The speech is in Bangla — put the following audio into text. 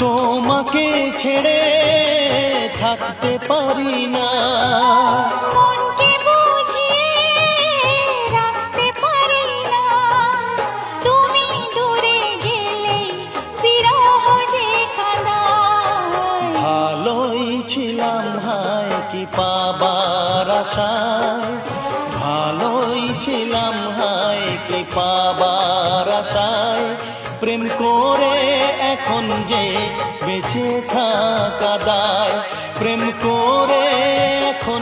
তোমাকে ছেড়ে থাকতে পারি না, মনকে বুঝিয়ে রাখতে পারি না, তুমি দূরে গেলে বিরহ যে কাঁদায়। ভালোই ছিলাম হায় কি পাবার আশায়, ভালোই ছিলাম হায় কি পাবার আশায়, প্রেম করে এখন যে বেঁচে থাকা দায়, প্রেম করে এখন